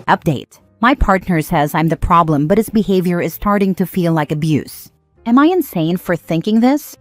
Update. My partner says I'm the problem, but his behavior is starting to feel like abuse. Am I insane for thinking this?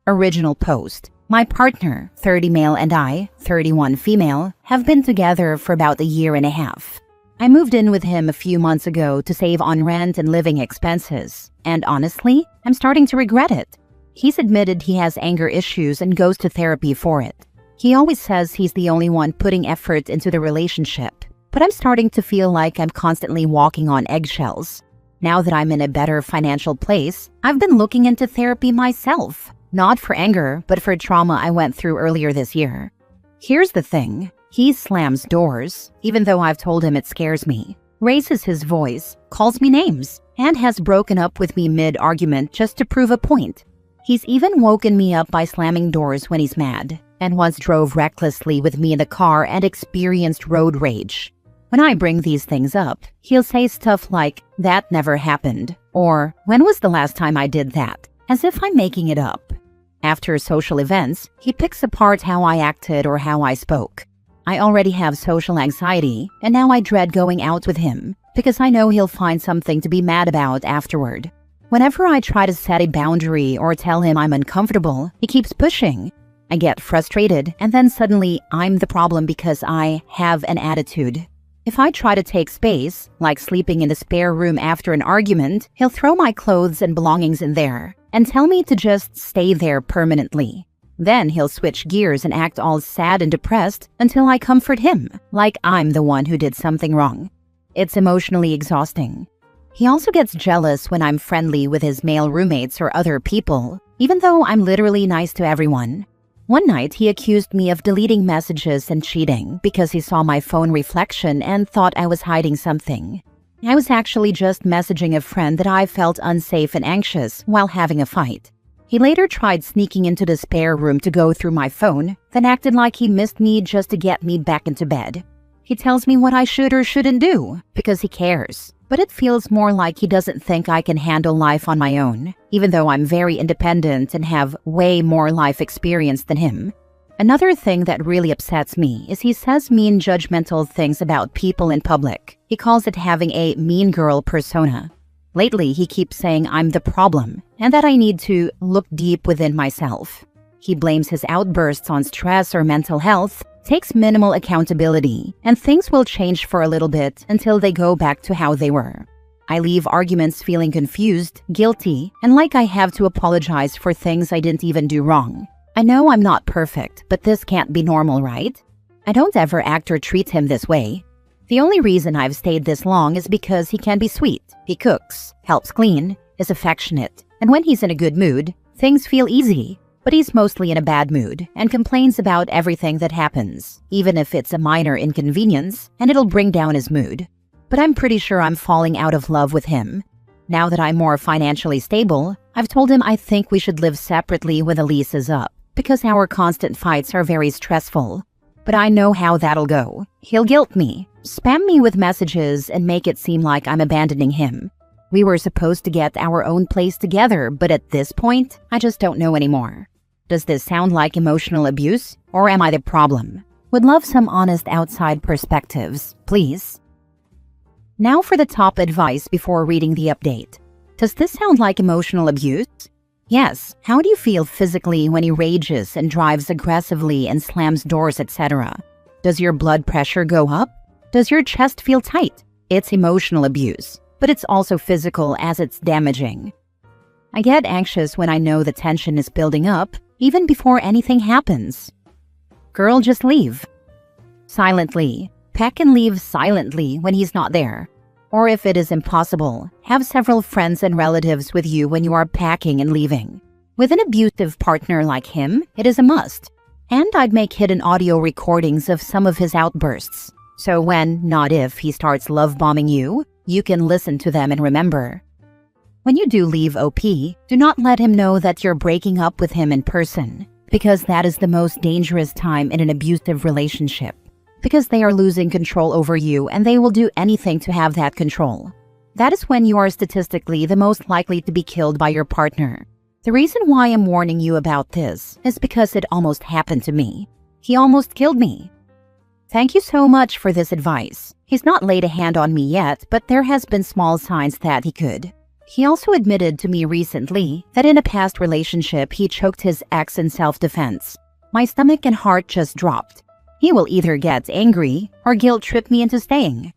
Original post. My partner, 30 male, and I, 31 female, have been together for about a year and a half. I moved in with him a few months ago to save on rent and living expenses, and honestly, I'm starting to regret it. He's admitted he has anger issues and goes to therapy for it. He always says he's the only one putting effort into the relationship, but I'm starting to feel like I'm constantly walking on eggshells. Now that I'm in a better financial place, I've been looking into therapy myself, not for anger, but for trauma I went through earlier this year. Here's the thing. He slams doors, even though I've told him it scares me, raises his voice, calls me names, and has broken up with me mid-argument just to prove a point. He's even woken me up by slamming doors when he's mad, and once drove recklessly with me in the car and experienced road rage. When I bring these things up, he'll say stuff like, "That never happened," or "When was the last time I did that?" as if I'm making it up. After social events, he picks apart how I acted or how I spoke. I already have social anxiety, and now I dread going out with him, because I know he'll find something to be mad about afterward. Whenever I try to set a boundary or tell him I'm uncomfortable, he keeps pushing. I get frustrated, and then suddenly I'm the problem because I have an attitude. If I try to take space, like sleeping in the spare room after an argument, he'll throw my clothes and belongings in there and tell me to just stay there permanently. Then he'll switch gears and act all sad and depressed until I comfort him, like I'm the one who did something wrong. It's emotionally exhausting. He also gets jealous when I'm friendly with his male roommates or other people, even though I'm literally nice to everyone. One night, he accused me of deleting messages and cheating because he saw my phone reflection and thought I was hiding something. I was actually just messaging a friend that I felt unsafe and anxious while having a fight. He later tried sneaking into the spare room to go through my phone, then acted like he missed me just to get me back into bed. He tells me what I should or shouldn't do because he cares. But it feels more like he doesn't think I can handle life on my own, even though I'm very independent and have way more life experience than him. Another thing that really upsets me is he says mean, judgmental things about people in public. He calls it having a mean girl persona. Lately, he keeps saying I'm the problem and that I need to look deep within myself. He blames his outbursts on stress or mental health, takes minimal accountability, and things will change for a little bit until they go back to how they were. I leave arguments feeling confused, guilty, and like I have to apologize for things I didn't even do wrong. I know I'm not perfect, but this can't be normal, right? I don't ever act or treat him this way. The only reason I've stayed this long is because he can be sweet. He cooks, helps clean, is affectionate, and when he's in a good mood, things feel easy. But he's mostly in a bad mood and complains about everything that happens, even if it's a minor inconvenience, and it'll bring down his mood. But I'm pretty sure I'm falling out of love with him. Now that I'm more financially stable, I've told him I think we should live separately when the lease is up, because our constant fights are very stressful. But I know how that'll go. He'll guilt me, spam me with messages, and make it seem like I'm abandoning him. We were supposed to get our own place together, but at this point, I just don't know anymore. Does this sound like emotional abuse, or am I the problem? Would love some honest outside perspectives, please. Now for the top advice before reading the update. Does this sound like emotional abuse? Yes. How do you feel physically when he rages and drives aggressively and slams doors, etc.? Does your blood pressure go up? Does your chest feel tight? It's emotional abuse, but it's also physical as it's damaging. I get anxious when I know the tension is building up, even before anything happens. Girl, just leave. Silently. Pack and leave silently when he's not there. Or if it is impossible, have several friends and relatives with you when you are packing and leaving. With an abusive partner like him, it is a must. And I'd make hidden audio recordings of some of his outbursts. So when, not if, he starts love-bombing you, you can listen to them and remember. When you do leave OP, do not let him know that you're breaking up with him in person, because that is the most dangerous time in an abusive relationship, because they are losing control over you and they will do anything to have that control. That is when you are statistically the most likely to be killed by your partner. The reason why I'm warning you about this is because it almost happened to me. He almost killed me. Thank you so much for this advice. He's not laid a hand on me yet, but there has been small signs that he could. He also admitted to me recently that in a past relationship he choked his ex in self-defense. My stomach and heart just dropped. He will either get angry or guilt trip me into staying.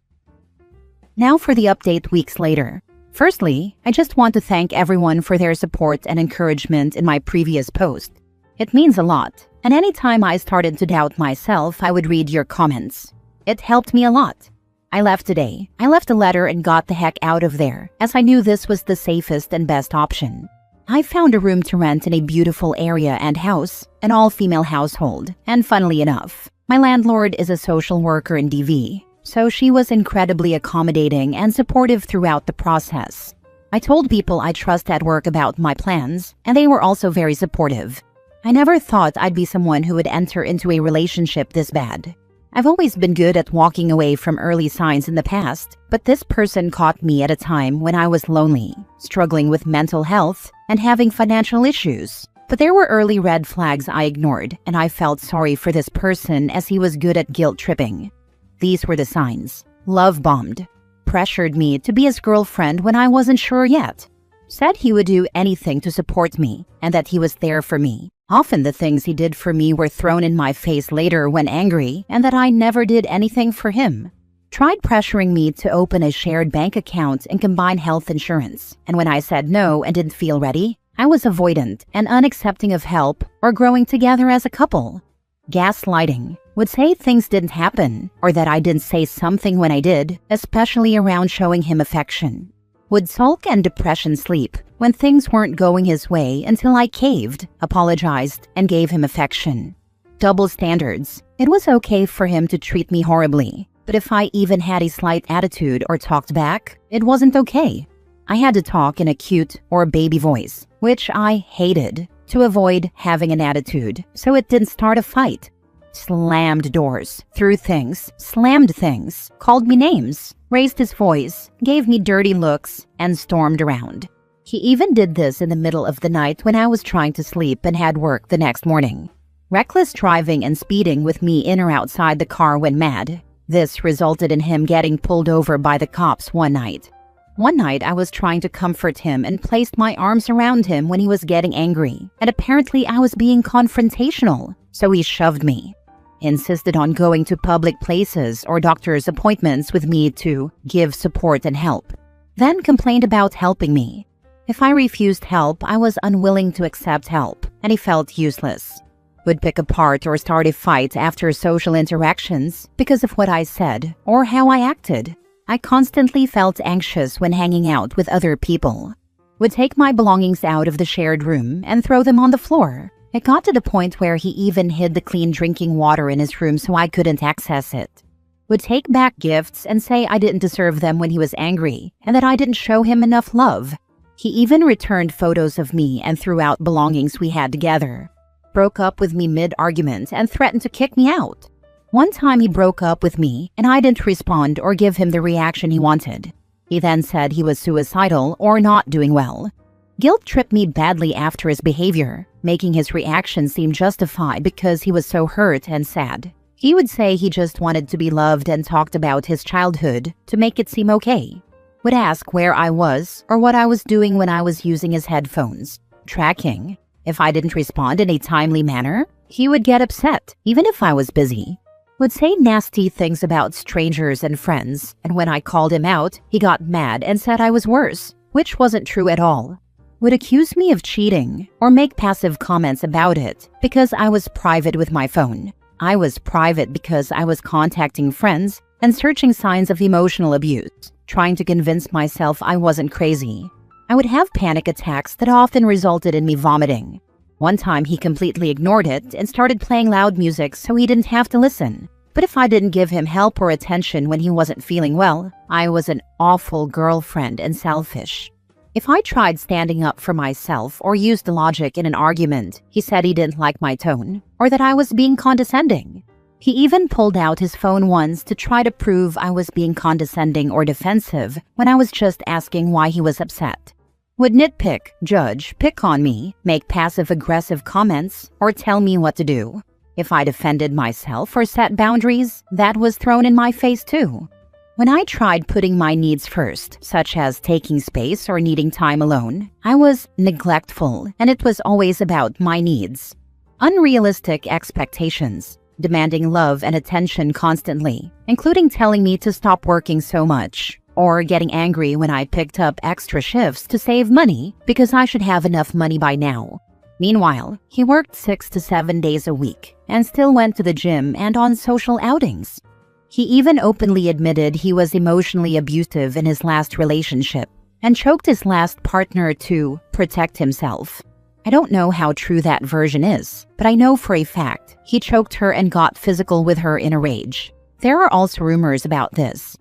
Now for the update weeks later. Firstly, I just want to thank everyone for their support and encouragement in my previous post. It means a lot, and anytime I started to doubt myself, I would read your comments. It helped me a lot. I left today. I left a letter and got the heck out of there, as I knew this was the safest and best option. I found a room to rent in a beautiful area and house, an all-female household, and funnily enough, my landlord is a social worker in DV, so she was incredibly accommodating and supportive throughout the process. I told people I trust at work about my plans, and they were also very supportive. I never thought I'd be someone who would enter into a relationship this bad. I've always been good at walking away from early signs in the past, but this person caught me at a time when I was lonely, struggling with mental health, and having financial issues. But there were early red flags I ignored, and I felt sorry for this person as he was good at guilt tripping. These were the signs. Love bombed. Pressured me to be his girlfriend when I wasn't sure yet. Said he would do anything to support me, and that he was there for me. Often the things he did for me were thrown in my face later when angry, and that I never did anything for him. Tried pressuring me to open a shared bank account and combine health insurance, and when I said no and didn't feel ready, I was avoidant and unaccepting of help or growing together as a couple. Gaslighting. Would say things didn't happen, or that I didn't say something when I did, especially around showing him affection. Would sulk and depression sleep when things weren't going his way until I caved, apologized, and gave him affection. Double standards. It was okay for him to treat me horribly, but if I even had a slight attitude or talked back, it wasn't okay. I had to talk in a cute or baby voice, which I hated, to avoid having an attitude, so it didn't start a fight. Slammed doors, threw things, slammed things, called me names, raised his voice, gave me dirty looks, and stormed around. He even did this in the middle of the night when I was trying to sleep and had work the next morning. Reckless driving and speeding with me in or outside the car when mad. This resulted in him getting pulled over by the cops one night. One night I was trying to comfort him and placed my arms around him when he was getting angry, and apparently I was being confrontational, so he shoved me. Insisted on going to public places or doctor's appointments with me to give support and help. Then complained about helping me. If I refused help, I was unwilling to accept help, and he felt useless. Would pick apart or start a fight after social interactions because of what I said or how I acted. I constantly felt anxious when hanging out with other people. Would take my belongings out of the shared room and throw them on the floor. It got to the point where he even hid the clean drinking water in his room so I couldn't access it. Would take back gifts and say I didn't deserve them when he was angry and that I didn't show him enough love. He even returned photos of me and threw out belongings we had together. Broke up with me mid-argument and threatened to kick me out. One time he broke up with me and I didn't respond or give him the reaction he wanted. He then said he was suicidal or not doing well. Guilt tripped me badly after his behavior, making his reaction seem justified because he was so hurt and sad. He would say he just wanted to be loved and talked about his childhood to make it seem okay. Would ask where I was or what I was doing when I was using his headphones. Tracking. If I didn't respond in a timely manner, he would get upset, even if I was busy. Would say nasty things about strangers and friends, and when I called him out, he got mad and said I was worse, which wasn't true at all. Would accuse me of cheating or make passive comments about it because I was private with my phone. I was private because I was contacting friends and searching signs of emotional abuse, trying to convince myself I wasn't crazy. I would have panic attacks that often resulted in me vomiting. One time he completely ignored it and started playing loud music so he didn't have to listen. But if I didn't give him help or attention when he wasn't feeling well, I was an awful girlfriend and selfish. If I tried standing up for myself or used logic in an argument, he said he didn't like my tone or that I was being condescending. He even pulled out his phone once to try to prove I was being condescending or defensive when I was just asking why he was upset. Would nitpick, judge, pick on me, make passive-aggressive comments, or tell me what to do. If I defended myself or set boundaries, that was thrown in my face too. When I tried putting my needs first, such as taking space or needing time alone, I was neglectful, and it was always about my needs. Unrealistic expectations, demanding love and attention constantly, including telling me to stop working so much, or getting angry when I picked up extra shifts to save money because I should have enough money by now. Meanwhile, he worked 6 to 7 days a week and still went to the gym and on social outings. He even openly admitted he was emotionally abusive in his last relationship and choked his last partner to protect himself. I don't know how true that version is, but I know for a fact he choked her and got physical with her in a rage. There are also rumors about this.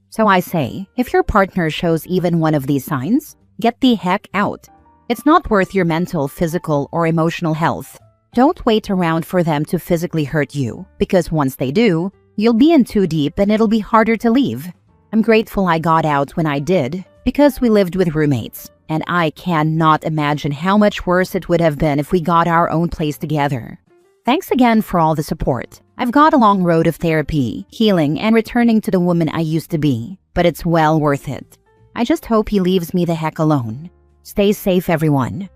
So I say, if your partner shows even one of these signs, get the heck out. It's not worth your mental, physical, or emotional health. Don't wait around for them to physically hurt you, because once they do, you'll be in too deep and it'll be harder to leave. I'm grateful I got out when I did, because we lived with roommates, and I cannot imagine how much worse it would have been if we got our own place together. Thanks again for all the support. I've got a long road of therapy, healing, and returning to the woman I used to be, but it's well worth it. I just hope he leaves me the heck alone. Stay safe, everyone.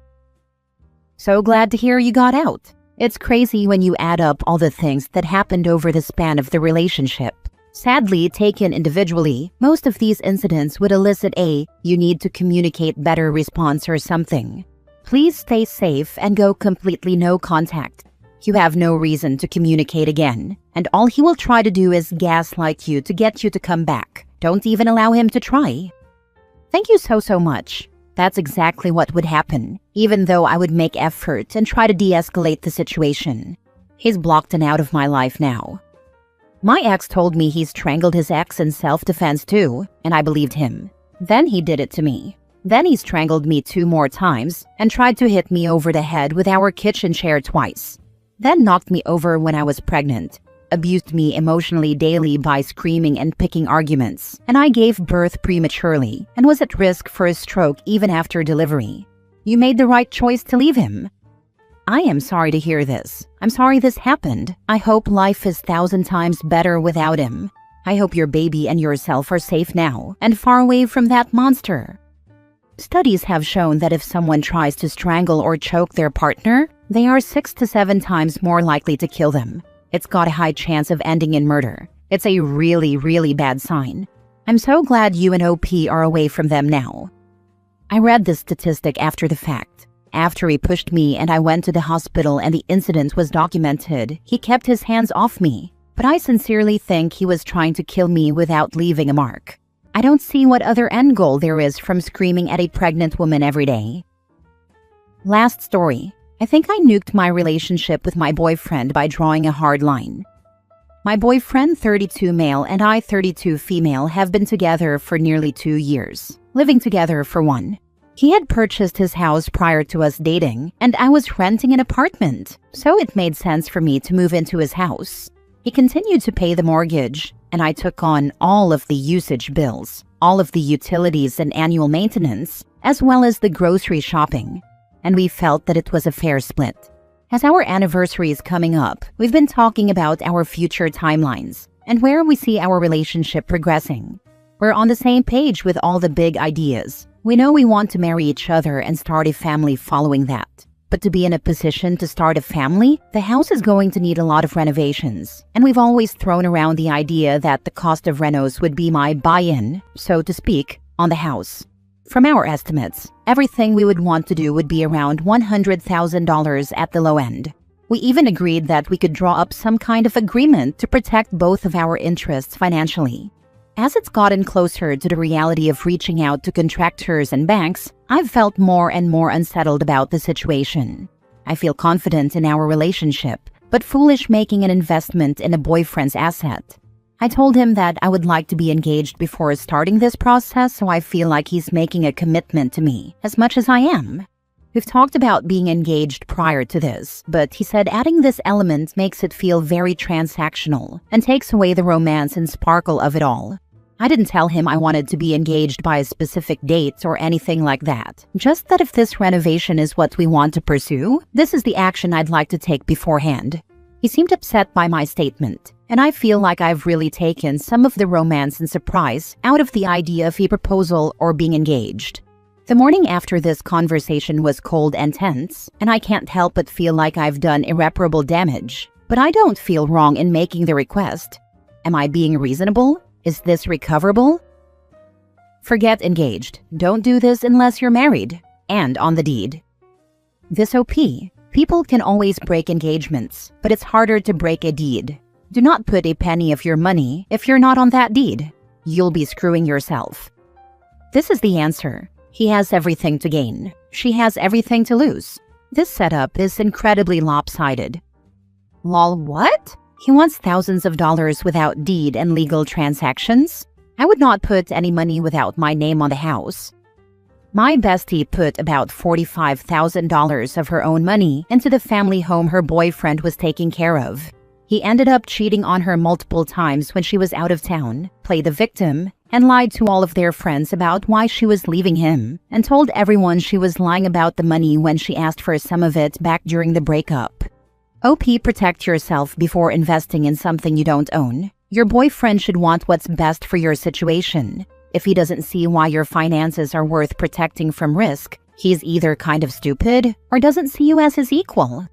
So glad to hear you got out. It's crazy when you add up all the things that happened over the span of the relationship. Sadly, taken individually, most of these incidents would elicit a "you need to communicate better" response or something. Please stay safe and go completely no contact. You have no reason to communicate again, and all he will try to do is gaslight you to get you to come back. Don't even allow him to try. Thank you so much. That's exactly what would happen, even though I would make effort and try to de-escalate the situation. He's blocked and out of my life now. My ex told me he strangled his ex in self-defense too, and I believed him. Then he did it to me. Then he strangled me 2 more times and tried to hit me over the head with our kitchen chair twice. Then knocked me over when I was pregnant, abused me emotionally daily by screaming and picking arguments, and I gave birth prematurely and was at risk for a stroke even after delivery. You made the right choice to leave him. I am sorry to hear this. I'm sorry this happened. I hope life is 1,000 times better without him. I hope your baby and yourself are safe now and far away from that monster. Studies have shown that if someone tries to strangle or choke their partner, they are 6 to 7 times more likely to kill them. It's got a high chance of ending in murder. It's a really bad sign. I'm so glad you and OP are away from them now. I read this statistic after the fact. After he pushed me and I went to the hospital and the incident was documented, he kept his hands off me. But I sincerely think he was trying to kill me without leaving a mark. I don't see what other end goal there is from screaming at a pregnant woman every day. Last story. I think I nuked my relationship with my boyfriend by drawing a hard line. My boyfriend, 32 male, and I, 32 female, have been together for nearly 2 years, living together for 1. He had purchased his house prior to us dating, and I was renting an apartment, so it made sense for me to move into his house. He continued to pay the mortgage, and I took on all of the usage bills, all of the utilities and annual maintenance, as well as the grocery shopping. And we felt that it was a fair split. As our anniversary is coming up, we've been talking about our future timelines and where we see our relationship progressing. We're on the same page with all the big ideas. We know we want to marry each other and start a family following that. But to be in a position to start a family, the house is going to need a lot of renovations. And we've always thrown around the idea that the cost of renos would be my buy-in, so to speak, on the house. From our estimates, everything we would want to do would be around $100,000 at the low end. We even agreed that we could draw up some kind of agreement to protect both of our interests financially. As it's gotten closer to the reality of reaching out to contractors and banks, I've felt more and more unsettled about the situation. I feel confident in our relationship, but foolish making an investment in a boyfriend's asset. I told him that I would like to be engaged before starting this process, so I feel like he's making a commitment to me as much as I am. We've talked about being engaged prior to this, but he said adding this element makes it feel very transactional and takes away the romance and sparkle of it all. I didn't tell him I wanted to be engaged by a specific date or anything like that. Just that if this renovation is what we want to pursue, this is the action I'd like to take beforehand. He seemed upset by my statement, and I feel like I've really taken some of the romance and surprise out of the idea of a proposal or being engaged. The morning after this conversation was cold and tense, and I can't help but feel like I've done irreparable damage. But I don't feel wrong in making the request. Am I being reasonable? Is this recoverable? Forget engaged. Don't do this unless you're married and on the deed. This OP. People can always break engagements, but it's harder to break a deed. Do not put a penny of your money if you're not on that deed. You'll be screwing yourself. This is the answer. He has everything to gain. She has everything to lose. This setup is incredibly lopsided. Lol, what? He wants thousands of dollars without deed and legal transactions? I would not put any money without my name on the house. My bestie put about $45,000 of her own money into the family home her boyfriend was taking care of. He ended up cheating on her multiple times when she was out of town, played the victim, and lied to all of their friends about why she was leaving him, and told everyone she was lying about the money when she asked for some of it back during the breakup. OP, protect yourself before investing in something you don't own. Your boyfriend should want what's best for your situation. If he doesn't see why your finances are worth protecting from risk, he's either kind of stupid or doesn't see you as his equal.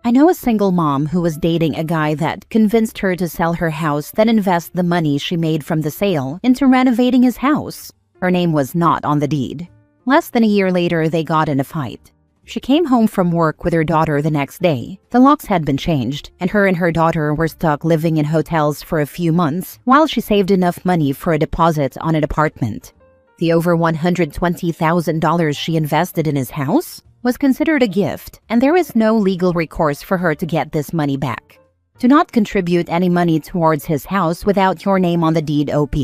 I know a single mom who was dating a guy that convinced her to sell her house, then invest the money she made from the sale into renovating his house. Her name was not on the deed. Less than a year later, they got in a fight. She came home from work with her daughter the next day. The locks had been changed, and her daughter were stuck living in hotels for a few months while she saved enough money for a deposit on an apartment. The over $120,000 she invested in his house was considered a gift, and there is no legal recourse for her to get this money back. Do not contribute any money towards his house without your name on the deed, OP.